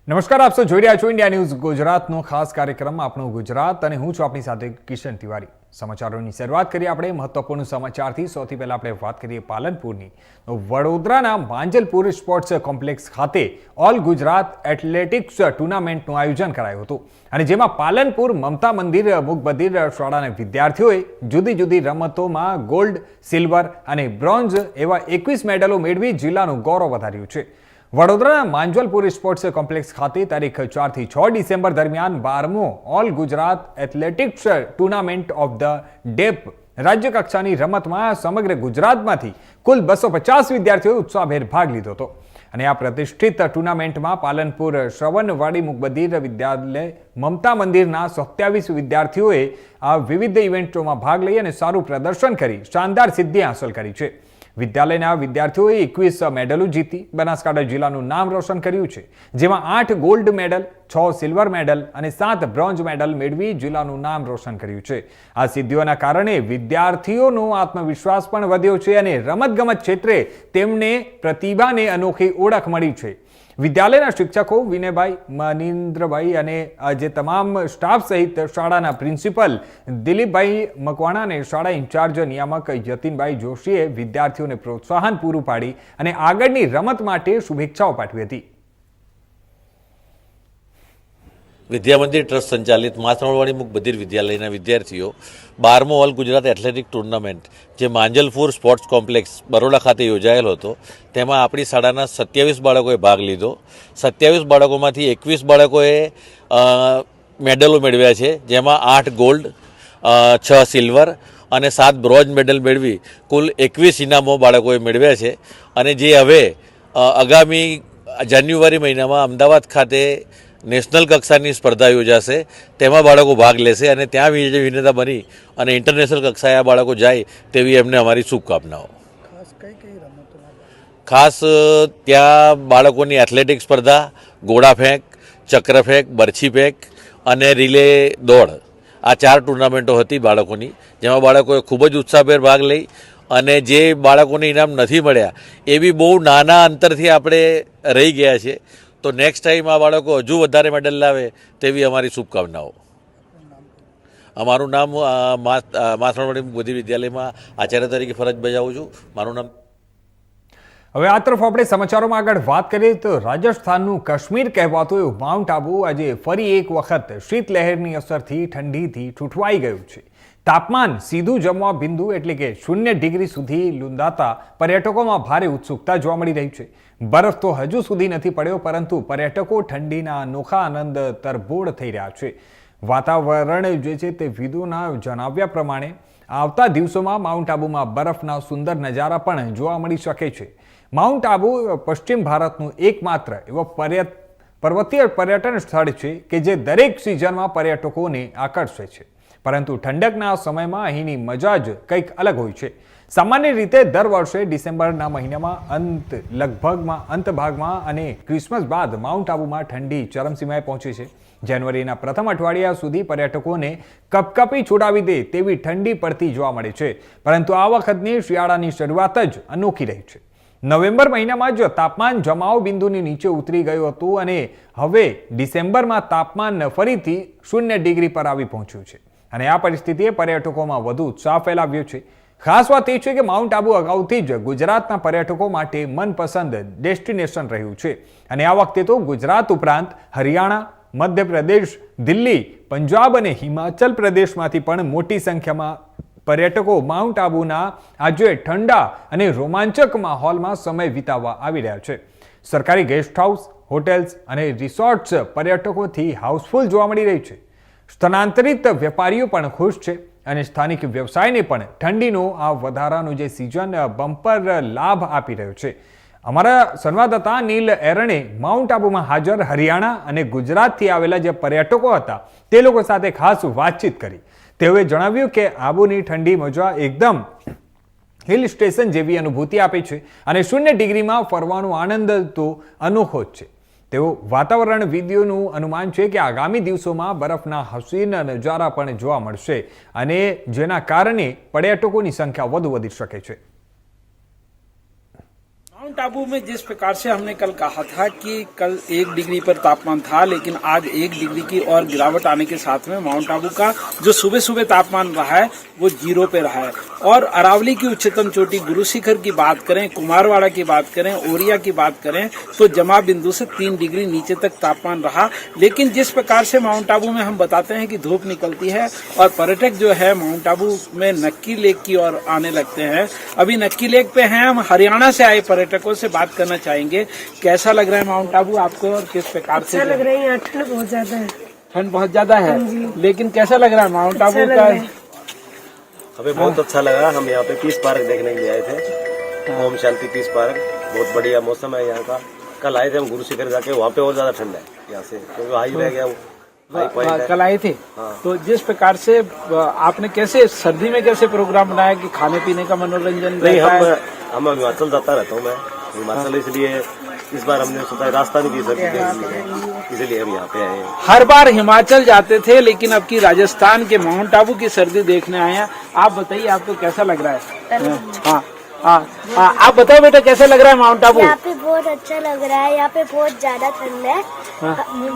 નમસ્કાર, આપ સૌ જોઈ રહ્યા છો ઇન્ડિયા ન્યૂઝ ગુજરાતનો ખાસ કાર્યક્રમ આપણું ગુજરાત અને હું છું આપની સાથે કિશન તિવારી। સમાચારોની શરૂઆત કરીએ આપણે મહત્વપૂર્ણ સમાચારથી। સૌથી પહેલા આપણે વાત કરીએ પાલનપુરની। વડોદરાના માંજલપુર સ્પોર્ટ્સ કોમ્પ્લેક્સ ખાતે ઓલ ગુજરાત એથ્લેટિક્સ ટુર્નામેન્ટનું આયોજન કરાયું હતું અને જેમાં પાલનપુર મમતા મંદિર મૂક બધિર શાળાના વિદ્યાર્થીઓએ જુદી જુદી રમતોમાં ગોલ્ડ, સિલ્વર અને બ્રોન્ઝ એવા 21 મેડલો મેળવી જિલ્લાનું ગૌરવ વધાર્યું છે। વડોદરાના માંજલપુર સ્પોર્ટ્સ કોમ્પ્લેક્સ ખાતે તારીખ 4 થી 6 ડિસેમ્બર દરમિયાન 12મો all Gujarat athletics tournament of the ડેપ રાજ્ય કક્ષાની રમતમાં સમગ્ર ગુજરાતમાંથી કુલ 250 વિદ્યાર્થીઓએ ઉત્સાહભેર ભાગ લીધો હતો અને આ પ્રતિષ્ઠિત ટુર્નામેન્ટમાં પાલનપુર શ્રવણવાડી મુકબધિર વિદ્યાલય મમતા મંદિરના 27 વિદ્યાર્થીઓએ આ વિવિધ ઇવેન્ટોમાં ભાગ લઈ અને સારું પ્રદર્શન કરી શાનદાર સિદ્ધિ હાંસલ કરી છે। વિદ્યાલયના વિદ્યાર્થીઓએ 21 મેડલો જીતી બનાસકાંઠા જિલ્લાનું નામ રોશન કર્યું છે, જેમાં 8 ગોલ્ડ મેડલ, 6 સિલ્વર મેડલ અને 7 બ્રોન્ઝ મેડલ મેળવી જિલ્લાનું નામ રોશન કર્યું છે। આ સિદ્ધિઓના કારણે વિદ્યાર્થીઓનો આત્મવિશ્વાસ પણ વધ્યો છે અને રમતગમત ક્ષેત્રે તેમને પ્રતિભાને અનોખી ઓળખ મળી છે। વિદ્યાલયના શિક્ષકો વિનયભાઈ, મનિન્દ્રભાઈ અને જે તમામ સ્ટાફ સહિત શાળાના પ્રિન્સિપલ દિલીપભાઈ મકવાણા અને શાળા ઇન્ચાર્જ નિયામક યતીનભાઈ જોશીએ વિદ્યાર્થીઓને પ્રોત્સાહન પૂરું પાડી અને આગળની રમત માટે શુભેચ્છાઓ પાઠવી હતી। વિદ્યા મંદિર ટ્રસ્ટ સંચાલિત માસણવાડી મુક બધિર વિદ્યાલયના વિદ્યાર્થીઓ 12મો ઓલ ગુજરાત એથ્લેટિક ટુર્નામેન્ટ જે માંજલપુર સ્પોર્ટ્સ કોમ્પ્લેક્સ બરોડા ખાતે યોજાયેલો હતો તેમાં આપણી શાળાના 27 બાળકોએ ભાગ લીધો। 27 બાળકોમાંથી 21 બાળકોએ મેડલો મેળવ્યા છે, જેમાં 8 ગોલ્ડ, 6 સિલ્વર અને 7 બ્રોન્ઝ મેડલ મેળવી કુલ 21 ઇનામો બાળકોએ મેળવ્યા છે અને જે હવે આગામી જાન્યુઆરી મહિનામાં અમદાવાદ ખાતે નેશનલ કક્ષાની સ્પર્ધા યોજાશે, તેમાં બાળકો ભાગ લેશે અને ત્યાં વિજેતા બની અને ઇન્ટરનેશનલ કક્ષાએ આ બાળકો જાય તેવી એમને અમારી શુભકામનાઓ। ખાસ ત્યાં બાળકોની એથ્લેટિક સ્પર્ધા, ગોળા ફેંક, ચક્ર ફેંક, બરછી ફેંક અને રિલે દોડ આ 4 ટુર્નામેન્ટો હતી બાળકોની, જેમાં બાળકોએ ખૂબ જ ઉત્સાહભેર ભાગ લઈ અને જે બાળકોને ઇનામ નથી મળ્યા એ બી બહુ નાના અંતરથી આપણે રહી ગયા છે, તો નેક્સ્ટ ટાઈમ આ બાળકો હજુ વધારે મેડલ લાવે તેવી અમારી શુભકામનાઓ। અમારું નામ માસણવાડી બધી વિદ્યાલયમાં આચાર્ય તરીકે ફરજ બજાવું છું। મારું નામ। હવે આ તરફ આપણે સમાચારોમાં આગળ વાત કરીએ તો રાજસ્થાનનું કાશ્મીર કહેવાતું એવું માઉન્ટ આબુ આજે ફરી એક વખત શીતલહેરની અસરથી ઠંડીથી ઠૂઠવાઈ ગયું છે। તાપમાન સીધું જમવા બિંદુ એટલે કે 0 ડિગ્રી સુધી લૂંધાતા પર્યટકોમાં ભારે ઉત્સુકતા જોવા મળી રહી છે। બરફ તો હજુ સુધી નથી પડ્યો, પરંતુ પર્યટકો ઠંડીના અનોખા આનંદ તરબોળ થઈ રહ્યા છે। વાતાવરણ જે છે તે વિદોના જણાવ્યા પ્રમાણે આવતા દિવસોમાં માઉન્ટ આબુમાં બરફના સુંદર નજારા પણ જોવા મળી શકે છે। માઉન્ટ આબુ પશ્ચિમ ભારતનું એકમાત્ર એવો પર્વતીય પર્યટન સ્થળ છે કે જે દરેક સિઝનમાં પર્યટકોને આકર્ષે છે, પરંતુ ઠંડકના સમયમાં અહીંની મજા જ કંઈક અલગ હોય છે। સામાન્ય રીતે દર વર્ષે ડિસેમ્બરના મહિનામાં અંત ભાગમાં અને ક્રિસમસ બાદ માઉન્ટ આબુમાં ઠંડી ચરમસીમાએ પહોંચે છે। જાન્યુઆરીના પ્રથમ અઠવાડિયા સુધી પર્યટકોને કપકપી છોડાવી દે તેવી ઠંડી પડતી જોવા મળે છે, પરંતુ આ વખતની શિયાળાની શરૂઆત જ અનોખી રહી છે। નવેમ્બર મહિનામાં જ તાપમાન જમાવ બિંદુની નીચે ઉતરી ગયું હતું અને હવે ડિસેમ્બરમાં તાપમાન ફરીથી 0 ડિગ્રી પર આવી પહોંચ્યું છે અને આ પરિસ્થિતિએ પર્યટકોમાં વધુ ઉત્સાહ ફેલાવ્યો છે। ખાસ વાત એ છે કે માઉન્ટ આબુ અગાઉથી જ ગુજરાતના પર્યટકો માટે મનપસંદ ડેસ્ટિનેશન રહ્યું છે અને આ વખતે તો ગુજરાત ઉપરાંત હરિયાણા, મધ્યપ્રદેશ, દિલ્હી, પંજાબ અને હિમાચલ પ્રદેશમાંથી પણ મોટી સંખ્યામાં પર્યટકો માઉન્ટ આબુના આજે ઠંડા અને રોમાંચક માહોલમાં સમય વિતાવવા આવી રહ્યા છે। સરકારી ગેસ્ટ હાઉસ, હોટેલ્સ અને રિસોર્ટ્સ પર્યટકોથી હાઉસફુલ જોવા મળી રહી છે। સ્થાનાંતરિત વેપારીઓ પણ ખુશ છે અને સ્થાનિક વ્યવસાયને પણ ઠંડીનો આ વધારાનો જે સિઝન બમ્પર લાભ આપી રહ્યો છે। અમારા સંવાદદાતા નીલ એરણે માઉન્ટ આબુમાં હાજર હરિયાણા અને ગુજરાતથી આવેલા જે પર્યટકો હતા તે લોકો સાથે ખાસ વાતચીત કરી। તેઓએ જણાવ્યું કે આબુની ઠંડી મજા એકદમ હિલ સ્ટેશન જેવી અનુભૂતિ આપે છે અને 0 ડિગ્રીમાં ફરવાનો આનંદ તો અનોખો જ છે। તેઓ વાતાવરણવિદોનું અનુમાન છે કે આગામી દિવસોમાં બરફના હસીન નજારા પણ જોવા મળશે અને જેના કારણે પર્યટકોની સંખ્યા વધુ વધી શકે છે। माउंट आबू में जिस प्रकार से हमने कल कहा था कि कल 1 डिग्री पर तापमान था, लेकिन आज 1 डिग्री की और गिरावट आने के साथ में माउंट आबू का जो सुबह सुबह तापमान रहा है वो 0 पे रहा है। और अरावली की उच्चतम चोटी गुरु शिखर की बात करें, कुमारवाड़ा की बात करें, ओरिया की बात करें तो जमा बिंदु से 3 डिग्री नीचे तक तापमान रहा। लेकिन जिस प्रकार से माउंट आबू में हम बताते हैं कि धूप निकलती है और पर्यटक जो है माउंट आबू में नक्की लेक की ओर आने लगते हैं। अभी नक्की लेक पे हैं, हम हरियाणा से आए पर्यटकों से बात करना चाहेंगे। कैसा लग रहा है माउंट आबू आपको और किस प्रकार से? अच्छा लग रहा है, यहाँ ठंड बहुत ज्यादा है। ठंड बहुत ज्यादा है, लेकिन कैसा लग रहा है माउंट आबू अच्छा का? लग रहा है। हमें बहुत अच्छा लगा। हम यहाँ पे पीस पार्क देखने के लिए आए थे, ओम शांति पीस पार्क। बहुत बढ़िया मौसम है यहाँ का। कल आए थे हम गुरु शिखर जाके, वहाँ पे और ज्यादा ठंड है यहाँ से, क्योंकि हाई रह गया वो हाई पॉइंट है। कल आए थे हाँ। तो जिस प्रकार से आपने कैसे सर्दी में कैसे प्रोग्राम बनाया कि खाने पीने का मनोरंजन नहीं, रहता है? हम हिमाचल जाता रहता हूँ मैं, हिमाचल, इसलिए इस बार हमने सोचा राजस्थान की सर्दी इसलिए हम यहाँ पे आए हैं। हर बार हिमाचल जाते थे, लेकिन अब की राजस्थान के माउंट आबू की सर्दी देखने आए हैं। आप बताइए आपको कैसा लग रहा है? हाँ, आप बताओ बेटा कैसा लग रहा है माउंट आबू? यहाँ पे बहुत अच्छा लग रहा है। यहाँ पे बहुत ज्यादा ठंड है।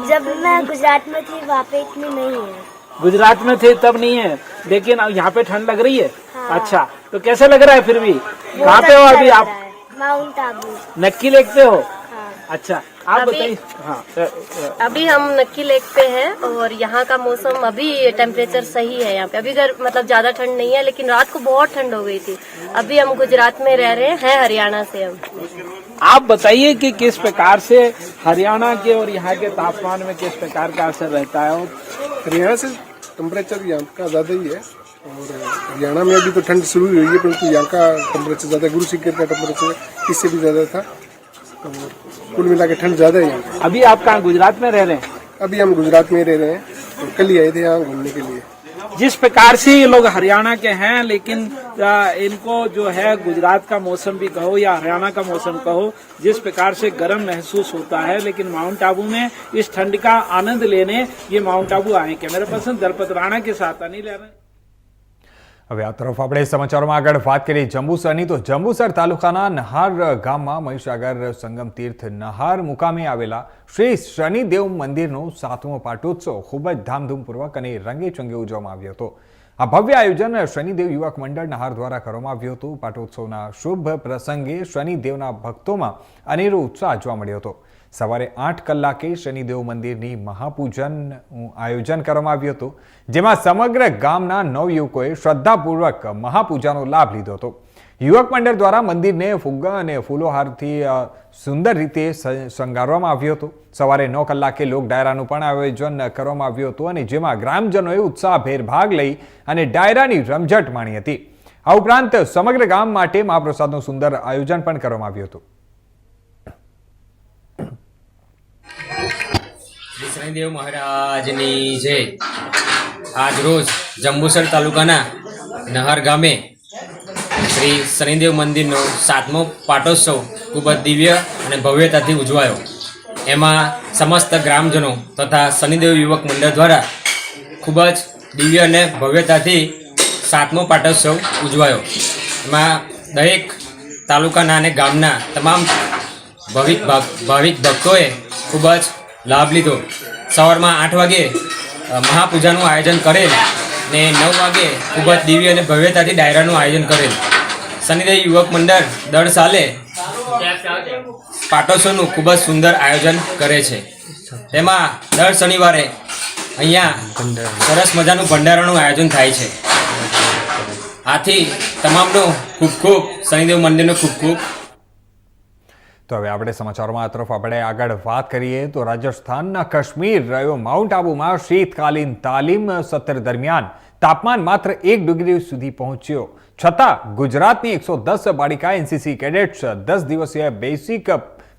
जब मैं गुजरात में थी वहाँ पे इतनी नहीं है। गुजरात में थे तब नहीं है, लेकिन अब यहाँ पे ठंड लग रही है। हाँ। अच्छा, तो कैसा लग रहा है फिर भी? कहाँ पे हो अच्छा अभी लग आप? रहा है। माउंट आबू। नक्की लेक पे हो? हाँ। अच्छा, आप अभी- बताइए। हाँ, अभी हम नक्की लेक पे हैं और यहाँ का मौसम अभी टेम्परेचर सही है यहाँ पे। अभी मतलब ज्यादा ठंड नहीं है, लेकिन रात को बहुत ठंड हो गई थी। अभी हम गुजरात में रह रहे हैं, हरियाणा से हम। आप बताइए कि किस प्रकार से हरियाणा के और यहाँ के तापमान में किस प्रकार का असर रहता है? हरियाणा से टेम्परेचर यहाँ का ज़्यादा ही है और हरियाणा में अभी तो ठंड शुरू हुई है, परंतु यहाँ का टेम्परेचर ज़्यादा, गुरु शिखर का टेम्परेचर इससे भी ज़्यादा था। और कुल मिला के ठंड ज़्यादा है यहाँ। अभी आप कहाँ गुजरात में रह रहे हैं? अभी हम गुजरात में रह रहे हैं और कल ही आए थे यहाँ घूमने के लिए। जिस प्रकार से ये लोग हरियाणा के हैं, लेकिन इनको जो है गुजरात का मौसम भी कहो या हरियाणा का मौसम कहो, जिस प्रकार से गर्म महसूस होता है, लेकिन माउंट आबू में इस ठंड का आनंद लेने ये माउंट आबू आए। कैमरा पर्सन दलपत राणा के साथ अनिल एरन। હવે આ તરફ આપણે સમાચારોમાં આગળ વાત કરીએ જંબુસરની તો જંબુસર તાલુકાના નહાર ગામમાં મહીસાગર સંગમ તીર્થ નહાર મુકામે આવેલા શ્રી શનિદેવ મંદિરનો 7મો પાટોત્સવ ખૂબ જ ધામધૂમપૂર્વક અને રંગેચંગે ઉજવવામાં આવ્યો હતો। આ ભવ્ય આયોજન શનિદેવ યુવક મંડળ નહાર દ્વારા કરવામાં આવ્યું હતું। પાટોત્સવના શુભ પ્રસંગે શનિદેવના ભક્તોમાં અનેરો ઉત્સાહ જોવા મળ્યો હતો। સવારે 8 કલાકે શનિદેવ મંદિરની મહાપૂજનનું આયોજન કરવામાં આવ્યું હતું, જેમાં સમગ્ર ગામના નવયુવકોએ શ્રદ્ધાપૂર્વક મહાપૂજાનો લાભ લીધો હતો। યુવક મંડળ દ્વારા મંદિરને ફુગ્ગા અને ફૂલોહારથી સુંદર રીતે શણગારવામાં આવ્યું હતું। સવારે 9 કલાકે લોક ડાયરાનું પણ આયોજન કરવામાં આવ્યું હતું અને જેમાં ગ્રામજનોએ ઉત્સાહભેર ભાગ લઈ અને ડાયરાની રમઝટ માણી હતી। આ ઉપરાંત સમગ્ર ગામ માટે મહાપ્રસાદનું સુંદર આયોજન પણ કરવામાં આવ્યું હતું। શ્રી શનિદેવ મહારાજની જય। આજ રોજ જંબુસર તાલુકાના નહાર ગામે શ્રી શનિદેવ મંદિરનો 7મો પાટોત્સવ ખૂબ જ દિવ્ય અને ભવ્યતાથી ઉજવાયો। એમાં સમસ્ત ગ્રામજનો તથા શનિદેવ યુવક મંડળ દ્વારા ખૂબ જ દિવ્ય અને ભવ્યતાથી 7મો પાટોત્સવ ઉજવાયો। એમાં દરેક તાલુકાના અને ગામના તમામ ભાવિક ભક્તોએ ખૂબ જ લાભ લીધો। સવારમાં 8 વાગે મહાપૂજાનું આયોજન કરેલ ને 9 વાગે ખૂબ જ દિવ્ય અને ભવ્યતાથી ડાયરાનું આયોજન કરેલ। શનિદેવ યુવક મંડળ દર સાલે પાટોત્સવનું ખૂબ જ સુંદર આયોજન કરે છે। તેમાં દર શનિવારે અહીંયા સરસ મજાનું ભંડારાનું આયોજન થાય છે। આથી તમામનો ખૂબ ખૂબ શનિદેવ મંદિરનો ખૂબ ખૂબ। તો હવે આપણે સમાચારોમાં આ તરફ આપણે આગળ વાત કરીએ તો રાજસ્થાનના કાશ્મીર રહ્યો માઉન્ટ આબુમાં શીતકાલીન તાલીમ સત્ર દરમિયાન તાપમાન માત્ર 1 ડિગ્રી સુધી પહોંચ્યો છતાં ગુજરાતની 110 બાળિકા એનસીસી કેડેટ્સ 10 દિવસીય બેસિક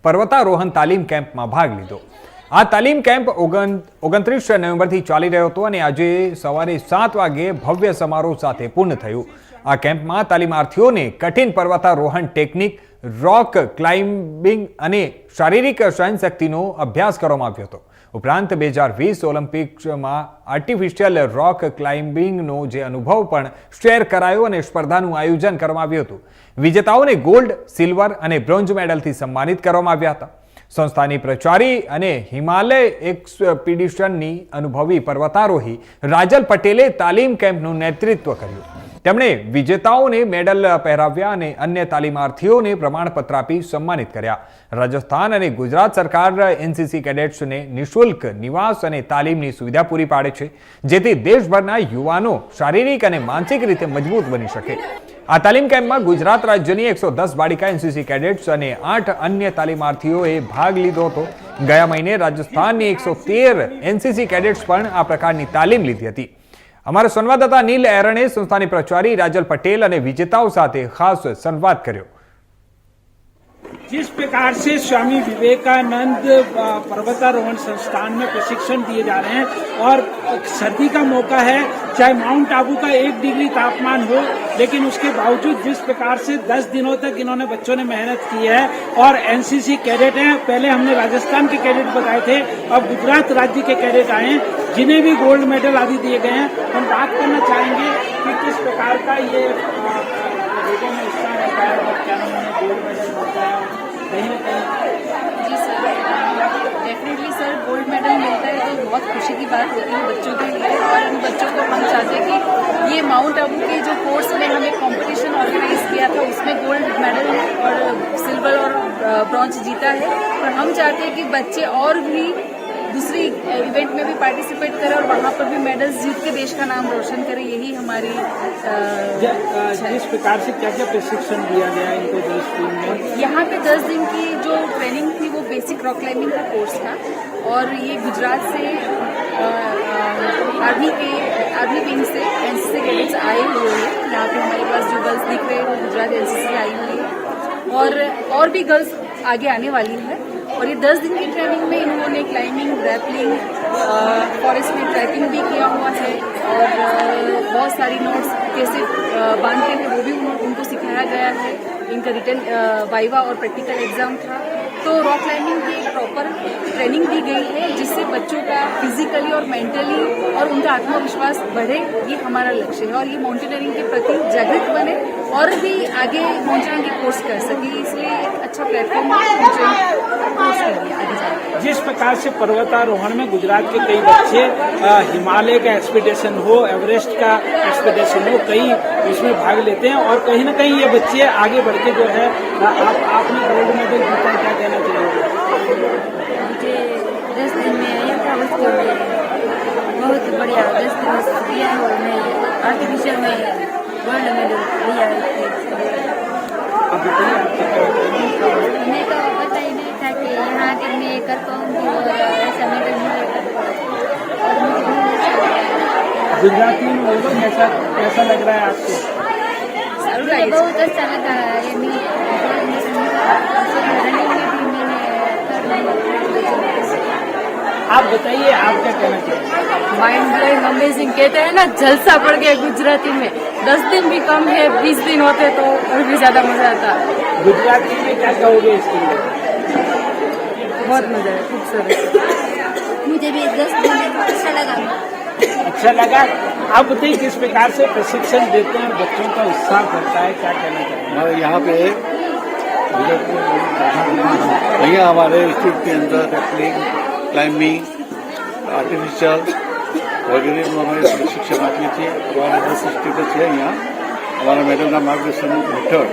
પર્વતારોહણ તાલીમ કેમ્પમાં ભાગ લીધો। આ તાલીમ કેમ્પ 29 નવેમ્બરથી ચાલી રહ્યો હતો અને આજે સવારે 7 વાગે ભવ્ય સમારોહ સાથે પૂર્ણ થયું। આ કેમ્પમાં તાલીમાર્થીઓને કઠિન પર્વતારોહણ ટેકનિક, રોક ક્લાઇમ્બિંગ અને શારીરિક સહનશક્તિનો અભ્યાસ કરવામાં આવ્યો હતો. ઉપરાંત 2020 ઓલિમ્પિક્સમાં આર્ટિફિશિયલ રોક ક્લાઇમ્બિંગનો જે અનુભવ પણ શેર કરાયો અને સ્પર્ધાનું આયોજન કરવામાં આવ્યું હતું. વિજેતાઓને ગોલ્ડ, સિલ્વર અને બ્રોન્ઝ મેડલથી સન્માનિત કરવામાં આવ્યા હતા. સંસ્થાની પ્રચારી અને હિમાલય એક્સપિડિશનની અનુભવી પર્વતારોહી રાજલ પટેલે તાલીમ કેમ્પનું નેતૃત્વ કર્યું. તેમણે વિજેતાઓને મેડલ પહેરાવ્યા અને અન્ય તાલીમાર્થીઓને પ્રમાણપત્ર આપી સન્માનિત કર્યા. રાજસ્થાન અને ગુજરાત સરકાર એનસીસી કેડેટ્સને નિઃશુલ્ક નિવાસ અને તાલીમની સુવિધા પૂરી પાડે છે, જેથી દેશભરના યુવાનો શારીરિક અને માનસિક રીતે મજબૂત બની શકે. આ તાલીમ કેમ્પમાં ગુજરાત રાજ્યની 110 બાળિકા એનસીસી કેડેટ્સ અને 8 અન્ય તાલીમાર્થીઓએ ભાગ લીધો હતો. ગયા મહિને રાજસ્થાનની 113 એનસીસી કેડેટ્સ પણ આ પ્રકારની તાલીમ લીધી હતી. અમારા સંવાદદાતા નીલ એરણે સંસ્થાની પ્રચારી રાજલ પટેલ અને વિજેતાઓ સાથે ખાસ સંવાદ કર્યો. जिस प्रकार से स्वामी विवेकानंद पर्वतारोहण संस्थान में प्रशिक्षण दिए जा रहे हैं और सर्दी का मौका है, चाहे माउंट आबू का 1 डिग्री तापमान हो, लेकिन उसके बावजूद जिस प्रकार से 10 दिनों तक इन्होंने बच्चों ने मेहनत की है और एनसीसी कैडेट हैं. पहले हमने राजस्थान के कैडेट बताए थे, अब गुजरात राज्य के कैडेट आए हैं जिन्हें भी गोल्ड मेडल आदि दिए गए हैं. हम बात करना चाहेंगे कि किस प्रकार का ये लोगों में उत्साह रहता है और क्या नाम उन्हें गोल्ड मेडल मिलता है. कहीं ना कहीं जी sir, definitely sir, gold medal मिलता है तो बहुत खुशी की बात होती है बच्चों के लिए. और उन बच्चों को हम चाहते हैं कि ये माउंट आबू के जो कोर्स में हमें कंपटीशन ऑर्गेनाइज किया था उसमें गोल्ड मेडल और सिल्वर और ब्रॉन्ज जीता है, और हम चाहते हैं कि बच्चे और भी दूसरी इवेंट में भी पार्टिसिपेट करें और वहाँ पर भी मेडल्स जीत के देश का नाम रोशन करें. यही हमारी जिस प्रकार से क्या क्या प्रशिक्षण दिया गया है इनको 10 दिन में. यहाँ पे 10 दिन की जो ट्रेनिंग थी वो बेसिक रॉक क्लाइंबिंग का कोर्स था, और ये गुजरात से आर्मी विंग से एनसीसी कैडेट्स आए हुए हैं. यहाँ पे हमारे पास जो गर्ल्स दिख रहे हैं वो गुजरात एनसीसी आई हुई है, और भी गर्ल्स आगे आने वाली है. और ये 10 दिन की ट्रेनिंग में इन्होंने क्लाइंबिंग, रैपलिंग, फॉरेस्ट में ट्रैकिंग भी किया हुआ है, और बहुत सारी नोट्स कैसे बांधते हैं वो भी उनको सिखाया गया है. इनका रिटन वाइवा और प्रैक्टिकल एग्जाम था. तो रॉक क्लाइंबिंग की एक प्रॉपर ट्रेनिंग दी गई है जिससे बच्चों का फिजिकली और मेंटली और उनका आत्मविश्वास बढ़े. ये हमारा लक्ष्य है, और ये माउंटेनियरिंग के प्रति जागृत बने और भी आगे माउंटेनियरिंग के कोर्स कर सके. इसलिए एक अच्छा प्लेटफॉर्म कोर्स कर दिया आगे जाकर. जिस प्रकार से पर्वतारोहण में गुजरात के कई बच्चे हिमालय का एक्सपीडिशन हो, एवरेस्ट का एक्सपीडिशन हो, कई उसमें भाग लेते हैं, और कहीं ना कहीं ये बच्चे आगे बढ़ के जो है आपने गोल्ड मेडल जीता, क्या कहना चाहिए? मुझे 10 दिन में बहुत बढ़िया 10 दिन दिया है, और मैं आर्टिफिशियल में गोल्ड मेडल लिया है. अब बताइए आपका हमें तो पता ही नहीं था कि यहाँ आकर मैं कर पाऊंगी और ऐसा मेडल मिलेगा. गुजराती में बोलो, कैसा लग रहा है आपको? मुझे बहुत अच्छा लगा. ये आप बताइए, आप क्या कहना चाहिए? माइंड ब्लोइंग, अमेजिंग कहते हैं ना, जलसा पड़ गया गुजराती में. 10 दिन भी कम है, 20 दिन होते तो और भी ज्यादा मजा आता. गुजराती में क्या कहोगे इसके लिए? बहुत मजा है, खूबसूरत. मुझे भी 10 दिन में अच्छा लगा. अच्छा लगा. आप बताइए किस प्रकार से प्रशिक्षण देते हैं, बच्चों का उत्साह करता है, क्या कहना चाहिए? हमारे यहाँ पे भैया हमारे इंस्टीट्यूट के अंदर रैपलिंग, क्लाइंबिंग, आर्टिफिशियल वगैरह हमारे प्रशिक्षण आपने थे. हमारे 10 इंस्टीट्यूट है यहाँ. हमारा मैडम का मार्गदर्शन हेठળ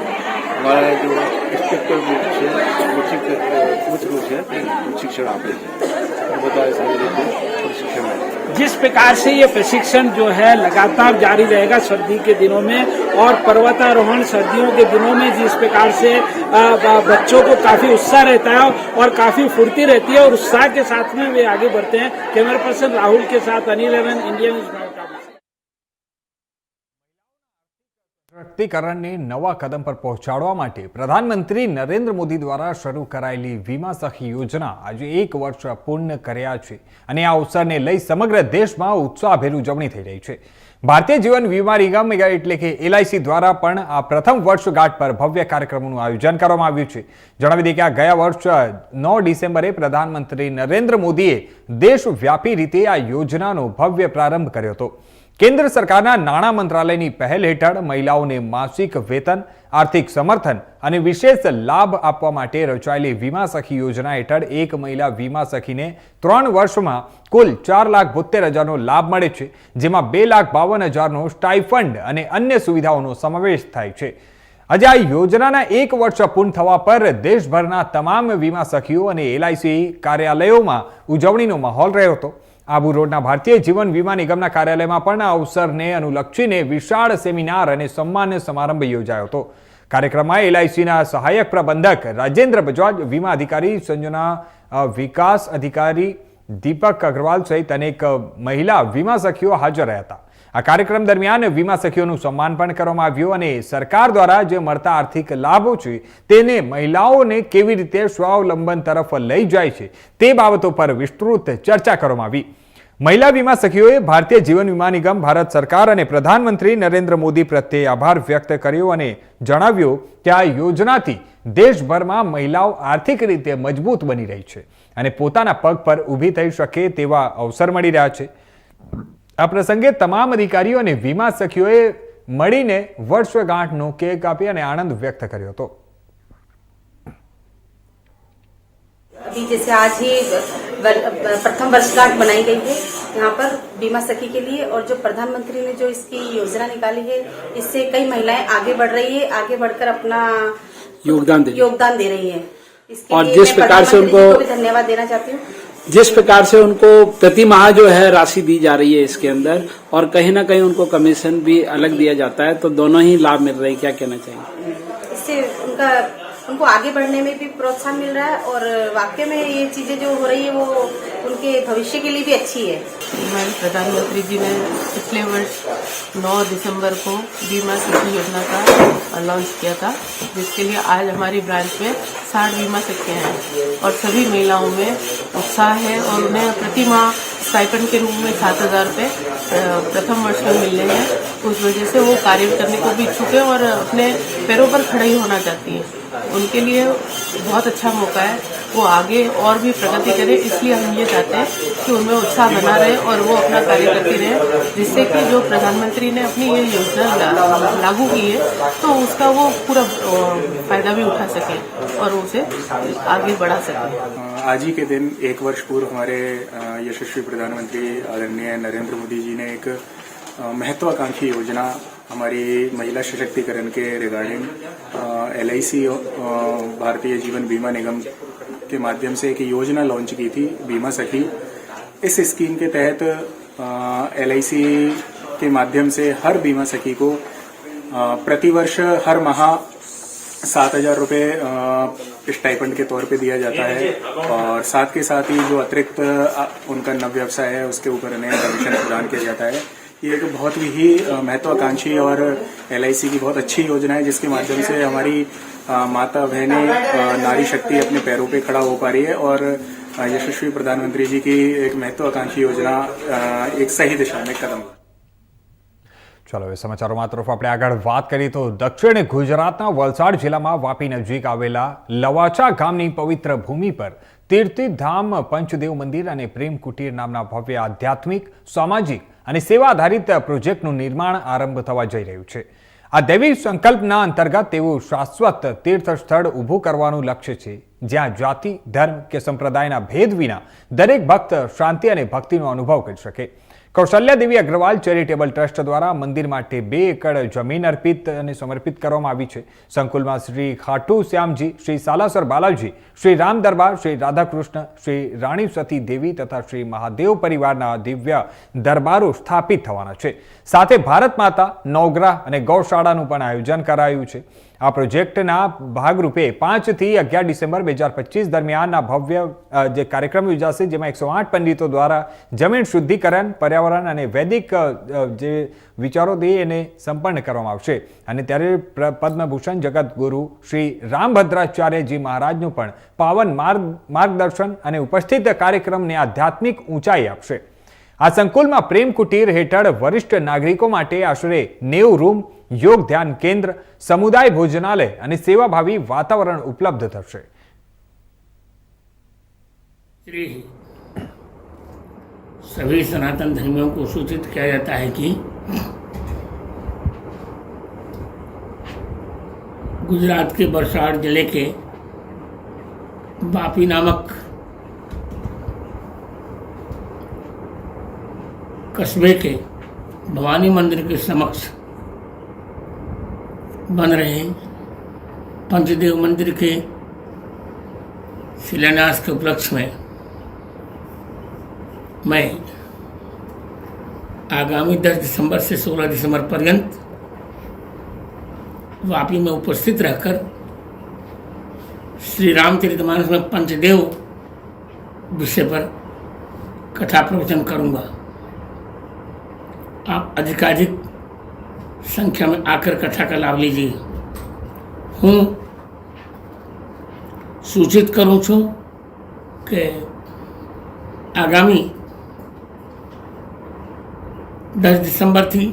हमारा जो इंस्ट्रक्टर છે कोच છે તે प्रशिक्षण આપે છે. બધા સારી રીતે प्रशिक्षण આપે. जिस प्रकार से ये प्रशिक्षण जो है लगातार जारी रहेगा सर्दी के दिनों में, और पर्वतारोहण सर्दियों के दिनों में जिस प्रकार से बच्चों को काफी उत्साह रहता है और काफी फुर्ती रहती है, और उत्साह के साथ में वे आगे बढ़ते हैं. कैमरा पर्सन राहुल के साथ अनिल एवन, इंडिया न्यूज. સશક્તિકરણને નવા કદમ પર પહોંચાડવા માટે પ્રધાનમંત્રી નરેન્દ્ર મોદી દ્વારા શરૂ કરાયેલી વીમા સખી યોજના આજે 1 વર્ષ પૂર્ણ કર્યા છે અને આ અવસરને લઈ સમગ્ર દેશમાં ઉત્સાહભેર ઉજવણી થઈ રહી છે. ભારતીય જીવન વીમા નિગમ એટલે કે LIC દ્વારા પણ આ પ્રથમ વર્ષગાંઠ પર ભવ્ય કાર્યક્રમોનું આયોજન કરવામાં આવ્યું છે. જણાવી દઈએ કે આ ગયા વર્ષ 9 ડિસેમ્બરે પ્રધાનમંત્રી નરેન્દ્ર મોદીએ દેશવ્યાપી રીતે આ યોજનાનો ભવ્ય પ્રારંભ કર્યો હતો. કેન્દ્ર સરકારના નાણાં મંત્રાલયની પહેલ હેઠળ મહિલાઓને માસિક વેતન, આર્થિક સમર્થન અને વિશેષ લાભ આપવા માટે રચાયેલી વીમા સખી યોજના હેઠળ એક મહિલા વીમા સખીને 3 વર્ષમાં કુલ 4,72,000નો લાભ મળે છે, જેમાં 2,52,000નો સ્ટાઇફંડ અને અન્ય સુવિધાઓનો સમાવેશ થાય છે. આજે આ યોજનાના 1 વર્ષ પૂર્ણ થવા પર દેશભરના તમામ વીમા સખીઓ અને LIC કાર્યાલયોમાં ઉજવણીનો માહોલ રહ્યો હતો. આબુ રોડના ભારતીય જીવન વીમા નિગમના કાર્યાલયમાં પણ આ અવસરને અનુલક્ષીને વિશાળ સેમિનાર અને સન્માન સમારંભ યોજાયો હતો. કાર્યક્રમમાં LICના સહાયક પ્રબંધક રાજેન્દ્ર બજાજ, વીમા અધિકારી સંજના, વિકાસ અધિકારી દીપક અગ્રવાલ સહિત અનેક મહિલા વીમા સખીઓ હાજર રહ્યા હતા. આ કાર્યક્રમ દરમિયાન વીમા સખીઓનું સન્માન પણ કરવામાં આવ્યું અને સરકાર દ્વારા જે મળતા આર્થિક લાભો છે તેને મહિલાઓને કેવી રીતે સ્વાવલંબન તરફ લઈ જાય છે તે બાબતો પર વિસ્તૃત ચર્ચા કરવામાં આવી. મહિલા વીમા સખીઓએ ભારતીય જીવન વીમા નિગમ, ભારત સરકાર અને પ્રધાનમંત્રી નરેન્દ્ર મોદી પ્રત્યે આભાર વ્યક્ત કર્યો અને જણાવ્યું કે આ યોજનાથી દેશભરમાં મહિલાઓ આર્થિક રીતે મજબૂત બની રહી છે અને પોતાના પગ પર ઊભી થઈ શકે તેવા અવસર મળી રહ્યા છે. આ પ્રસંગે તમામ અધિકારીઓ અને વીમા સખીઓએ મળીને વર્ષગાંઠનો કેક કાપી અને આનંદ વ્યક્ત કર્યો હતો. अभी जैसे आज ही प्रथम वर्षगांठ बनाई गई है यहाँ पर बीमा सखी के लिए, और जो प्रधानमंत्री ने जो इसकी योजना निकाली है इससे कई महिलाएं आगे बढ़ रही है, आगे बढ़कर अपना योगदान दे रही है. इसके और लिए जिस मैं प्रकार से प्रधानमंत्री उनको को भी धन्यवाद देना चाहती हूँ. जिस प्रकार से उनको प्रति माह जो है राशि दी जा रही है इसके अंदर, और कहीं ना कहीं उनको कमीशन भी अलग दिया जाता है, तो दोनों ही लाभ मिल रहे हैं. क्या कहना चाहिए? इससे उनको आगे बढ़ने में भी प्रोत्साहन मिल रहा है और वाकई में ये चीजें जो हो रही है वो उनके भविष्य के लिए भी अच्छी है. हमारे प्रधानमंत्री जी ने पिछले वर्ष 9 दिसंबर को बीमा सखी योजना का लॉन्च किया था, जिसके लिए आज हमारी ब्रांच में 60 बीमा सखियां हैं और सभी महिलाओं में उत्साह है और उन्हें प्रति माह स्टाइपेंड के रूप में 7,000 रुपये प्रथम वर्ष में मिलने हैं. उस वजह से वो कार्य करने को भी इच्छुक है और अपने पैरों पर खड़ी होना चाहती हैं. उनके लिए बहुत अच्छा मौका है, वो आगे और भी प्रगति करें, इसलिए हम ये चाहते हैं कि उनमें उत्साह बना रहे और वो अपना कार्य करती रहे, जिससे कि जो प्रधानमंत्री ने अपनी ये योजना लागू की है तो उसका वो पूरा फायदा भी उठा सके और उसे आगे बढ़ा सके. आज ही के दिन 1 वर्ष पूर्व हमारे यशस्वी प्रधानमंत्री आदरणीय नरेंद्र मोदी जी ने एक महत्वाकांक्षी योजना हमारी महिला सशक्तिकरण के रिगार्डिंग LIC भारतीय जीवन बीमा निगम के माध्यम से एक योजना लॉन्च की थी, बीमा सखी. इस स्कीम के तहत LIC के माध्यम से हर बीमा सखी को प्रतिवर्ष हर माह 7,000 रुपये स्टाइपेंड के तौर पे दिया जाता है और साथ के साथ ही जो अतिरिक्त उनका नव व्यवसाय है उसके ऊपर उन्हें कमीशन प्रदान किया जाता है. ये एक बहुत ही महत्वाकांक्षी और LIC की बहुत अच्छी योजना है, जिसके माध्यम से हमारी माता बहनें, नारी शक्ति अपने पैरों पे खड़ा हो पा रही है और यशस्वी प्रधानमंत्री जी की एक महत्वाकांक्षी योजना एक सही दिशा में कदम. ચાલો હવે સમાચારોમાં તરફ આપણે આગળ વાત કરીએ તો દક્ષિણ ગુજરાતના વલસાડ જિલ્લામાં વાપી નજીક આવેલા લવાચા ગામની પવિત્ર ભૂમિ પર તીર્થધામ પંચદેવ મંદિર અને પ્રેમ કુટીર નામના ભવ્ય આધ્યાત્મિક, સામાજિક અને સેવા આધારિત પ્રોજેક્ટનું નિર્માણ આરંભ થવા જઈ રહ્યું છે. આ દૈવી સંકલ્પના અંતર્ગત તેવું શાશ્વત તીર્થ સ્થળ ઊભું કરવાનું લક્ષ્ય છે, જ્યાં જાતિ, ધર્મ કે સંપ્રદાયના ભેદ વિના દરેક ભક્ત શાંતિ અને ભક્તિનો અનુભવ કરી શકે. કૌશલ્યા દેવી અગ્રવાલ ચેરિટેબલ ટ્રસ્ટ દ્વારા મંદિર માટે 2 એકડ જમીન અર્પિત અને સમર્પિત કરવામાં આવી છે. સંકુલમાં શ્રી ખાટુ શ્યામજી, શ્રી સાલાસર બાલાજી, શ્રી રામ દરબાર, શ્રી રાધાકૃષ્ણ, શ્રી રાણી સતી દેવી તથા શ્રી મહાદેવ પરિવારના દિવ્ય દરબારો સ્થાપિત થવાના છે. સાથે ભારત માતા, નવગ્રહ અને ગૌશાળાનું પણ આયોજન કરાયું છે. આ પ્રોજેક્ટના ભાગરૂપે 5 થી 11 ડિસેમ્બર 2025 દરમિયાન ભવ્ય જે કાર્યક્રમ યોજાશે, જેમાં 108 પંડિતો દ્વારા જમીન શુદ્ધિકરણ, પર્યાવરણ પર્યાવરણ અને વૈદિક જે વિચારોથી એને સંપન્ન કરવામાં આવશે. અને ત્યારે પદ્મભૂષણ જગતગુરુ શ્રી રામભદ્રાચાર્યજી મહારાજનું પણ પાવન માર્ગદર્શન અને ઉપસ્થિત કાર્યક્રમને આધ્યાત્મિક ઊંચાઈ આપશે. આ સંકુલમાં પ્રેમ કુટીર હેઠળ વરિષ્ઠ નાગરિકો માટે આશરે 90 રૂમ, યોગ ધ્યાન કેન્દ્ર, સમુદાય ભોજનાલય અને સેવાભાવી વાતાવરણ ઉપલબ્ધ થશે. सभी सनातन धर्मियों को सूचित किया जाता है कि गुजरात के वलसाड जिले के वापी नामक कस्बे के भवानी मंदिर के समक्ष बन रहे पंचदेव मंदिर के शिलान्यास के उपलक्ष्य में मैं आगामी 10 दिसंबर से 16 दिसंबर पर्यंत वापी में उपस्थित रहकर श्री रामचरितमानस में पंचदेव विषय पर कथा प्रवचन करूंगा. आप अधिकाधिक संख्या में आकर कथा का लाभ लीजिए. हूँ सूचित करूँ छूँ कि आगामी 10 दिसंबर थी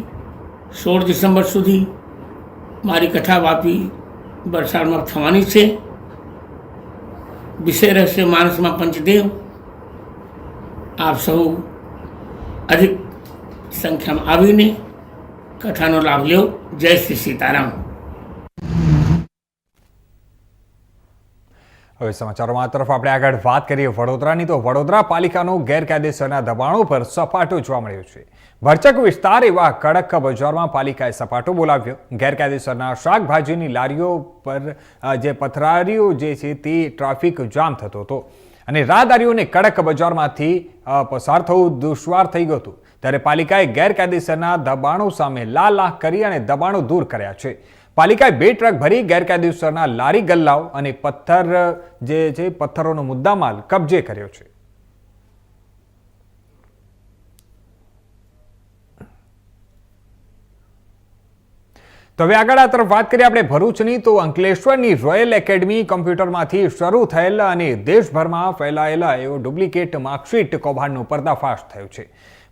16 दिसंबर सुधी मारी कथा वापी वलसाड में थवानी छे. विषय रहશે માનસમાં पंचदेव. आप સૌ अधिक संख्या में आवीने कथाનો लाभ लो. जय श्री सीताराम. હવે સમાચારોમાં આ તરફ આપણે આગળ વાત કરીએ વડોદરાની. તો વડોદરા પાલિકાનો ગેરકાયદેસરના દબાણો પર સપાટો જોવા મળ્યો છે. ભરચક વિસ્તાર એવા કડક બજારમાં પાલિકાએ સપાટો બોલાવ્યો. ગેરકાયદેસરના શાકભાજીની લારીઓ પર જે પથરારીઓ જે છે તે ટ્રાફિક જામ થતો હતો અને રાહદારીઓને કડક બજારમાંથી પસાર થવું દુશ્વાર થઈ ગયું હતું. ત્યારે પાલિકાએ ગેરકાયદેસરના દબાણો સામે લાલ આંખ કરી અને દબાણો દૂર કર્યા છે. પાલિકાએ 2 ટ્રક ભરી ગેરકાયદેસરના લારી ગલ્લાઓ અને પથ્થરોનો મુદ્દામાલ કબજે કર્યો છે. તો હવે આગળ આ તરફ વાત કરીએ આપણે ભરૂચની. તો અંકલેશ્વરની રોયલ એકેડમી કોમ્પ્યુટરમાંથી શરૂ થયેલા અને દેશભરમાં ફેલાયેલા એવો ડુપ્લિકેટ માર્કશીટ કૌભાંડનો પર્દાફાશ થયો છે.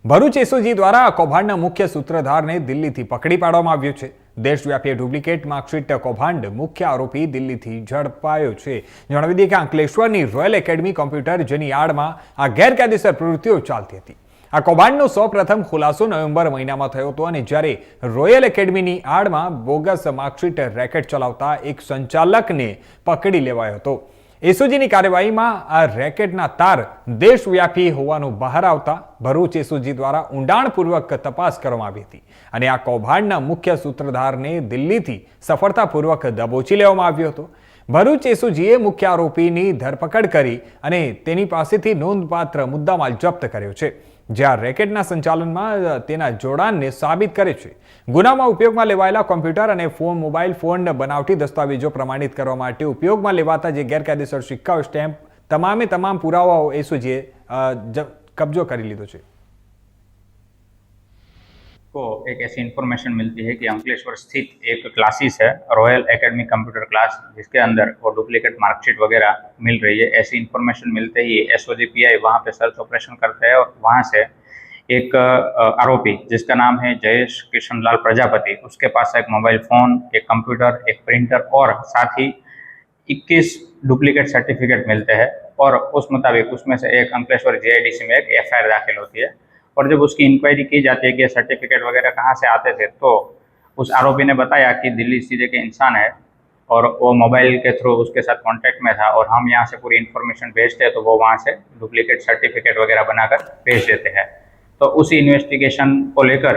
ભરૂચ એસઓજી દ્વારા આ કૌભાંડના મુખ્ય સૂત્રધારને દિલ્હીથી પકડી પાડવામાં આવ્યો છે. દેશવ્યાપી ડુપ્લિકેટ માર્કશીટ કૌભાંડ મુખ્ય આરોપી દિલ્હીથી ઝડપાયો છે. જણાવી દઈએ કે અંકલેશ્વરની રોયલ એકેડમી કોમ્પ્યુટર જેની આડમાં આ ગેરકાયદેસર પ્રવૃત્તિઓ ચાલતી હતી. આ કૌભાંડનો સૌપ્રથમ ખુલાસો નવેમ્બર મહિનામાં થયો હતો અને જ્યારે રોયલ એકેડમીની આડમાં બોગસ માર્કશીટ રેકેટ ચલાવતા એક સંચાલકને પકડી લેવાયો હતો. એસઓજીની કાર્યવાહીમાં આ રેકેટના તાર દેશવ્યાપી હોવાનું બહાર આવતા ભરૂચ એસઓજી દ્વારા ઊંડાણપૂર્વક તપાસ કરવામાં આવી હતી અને આ કૌભાંડના મુખ્ય સૂત્રધારને દિલ્હીથી સફળતાપૂર્વક દબોચી લેવામાં આવ્યો હતો. ભરૂચ એસઓજીએ મુખ્ય આરોપીની ધરપકડ કરી અને તેની પાસેથી નોંધપાત્ર મુદ્દામાલ જપ્ત કર્યો છે, જે આ રેકેટના સંચાલનમાં તેના જોડાણને સાબિત કરે છે. ગુનામાં ઉપયોગમાં લેવાયેલા કોમ્પ્યુટર અને મોબાઈલ ફોન બનાવટી દસ્તાવેજો પ્રમાણિત કરવા માટે ઉપયોગમાં લેવાતા જે ગેરકાયદેસર સિક્કાઓ, સ્ટેમ્પ, તમામ પુરાવાઓ એસઓજીએ કબજો કરી લીધો છે. को एक ऐसी इन्फॉर्मेशन मिलती है कि अंकलेश्वर स्थित एक क्लासेस है रॉयल एकेडमी कंप्यूटर क्लास, जिसके अंदर वो डुप्लीकेट मार्कशीट वगैरह मिल रही है. ऐसी इन्फॉर्मेशन मिलते ही एसओजी पीआई वहाँ पे सर्च ऑपरेशन करते हैं और वहाँ से एक आरोपी जिसका नाम है जयेश किशनलाल प्रजापति, उसके पास एक मोबाइल फ़ोन, एक कंप्यूटर, एक प्रिंटर और साथ ही 21 डुप्लीकेट सर्टिफिकेट मिलते हैं. और उस मुताबिक उसमें से एक अंकलेश्वर जीआईडीसी में एक एफआईआर दाखिल होती है. और जब उसकी इंक्वायरी की जाती है कि सर्टिफिकेट वगैरह कहाँ से आते थे, तो उस आरोपी ने बताया कि दिल्ली स्थित एक इंसान है और वो मोबाइल के थ्रू उसके साथ कांटेक्ट में था और हम यहाँ से पूरी इन्फॉर्मेशन भेजते हैं तो वो वहाँ से डुप्लीकेट सर्टिफिकेट वगैरह बनाकर भेज देते हैं. तो उसी इन्वेस्टिगेशन को लेकर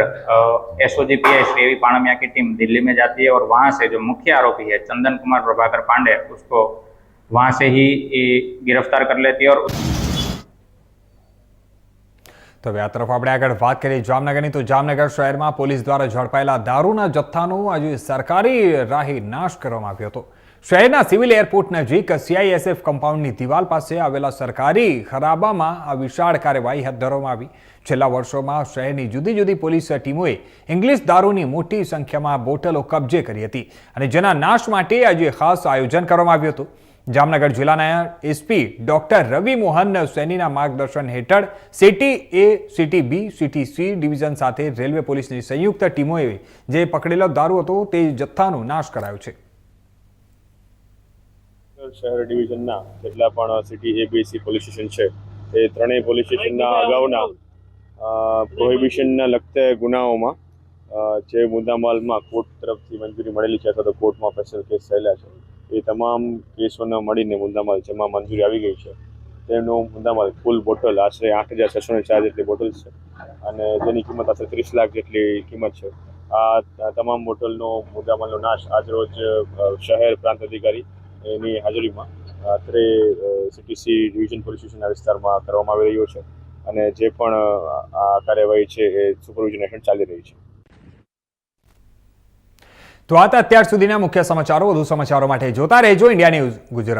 एसओजी पीआई श्री पाणमिया की टीम दिल्ली में जाती है और वहाँ से जो मुख्य आरोपी है चंदन कुमार प्रभाकर पांडे, उसको वहाँ से ही गिरफ्तार कर लेती है. और તો હવે આ તરફ આપણે આગળ વાત કરીએ જામનગરની. તો જામનગર શહેરમાં પોલીસ દ્વારા ઝડપાયેલા દારૂના જથ્થાનો આજે સરકારી રાહે નાશ કરવામાં આવ્યો હતો. શહેરના સિવિલ એરપોર્ટ નજીક CISF કમ્પાઉન્ડની દિવાલ પાસે આવેલા સરકારી ખરાબામાં આ વિશાળ કાર્યવાહી હાથ ધરવામાં આવી. છેલ્લા વર્ષોમાં શહેરની જુદી જુદી પોલીસ ટીમોએ ઇંગ્લિશ દારૂની મોટી સંખ્યામાં બોટલો કબજે કરી હતી અને જેના નાશ માટે આજે ખાસ આયોજન કરવામાં આવ્યું હતું. જામનગર જિલ્લાના SP ડોક્ટર રવિ મોહન સૈનીના માર્ગદર્શન હેઠળ city A, city B, city C division સાથે રેલવે પોલીસની સંયુક્ત ટીમોએ જે પકડેલો દારૂ હતો તે જથ્થાનો નાશ કરાયો છે. શહેર ડિવિઝનના જેટલા પણ city A, B, C police station છે એ ત્રણેય પોલીસ સ્ટેશનના અગાઉના પ્રોહિબિશનના લગતા ગુનાઓમાં જે મુદ્દામાલમાં કોર્ટ તરફથી મંજૂરી મળેલી છે અથવા તો કોર્ટમાં સ્પેશિયલ કેસ થયેલા છે એ તમામ કેસોને મળીને મુદ્દામાલ જેમાં મંજૂરી આવી ગઈ છે તેનો મુદ્દામાલ કુલ બોટલ આશરે 8,604 જેટલી બોટલ્સ છે અને જેની કિંમત આશરે 30 લાખ જેટલી કિંમત છે. આ તમામ બોટલનો મુદ્દામાલનો નાશ આજરોજ શહેર પ્રાંત અધિકારી એની હાજરીમાં અત્રે સિટી C ડિવિઝન પોલીસ સ્ટેશનના વિસ્તારમાં કરવામાં આવી રહ્યો છે અને જે પણ આ કાર્યવાહી છે એ સુપરવિઝન હેઠળ ચાલી રહી છે. તો આ હતા અત્યાર સુધીના મુખ્ય સમાચારો. વધુ સમાચારો માટે જોતા રહેજો ઇન્ડિયા ન્યૂઝ ગુજરાત.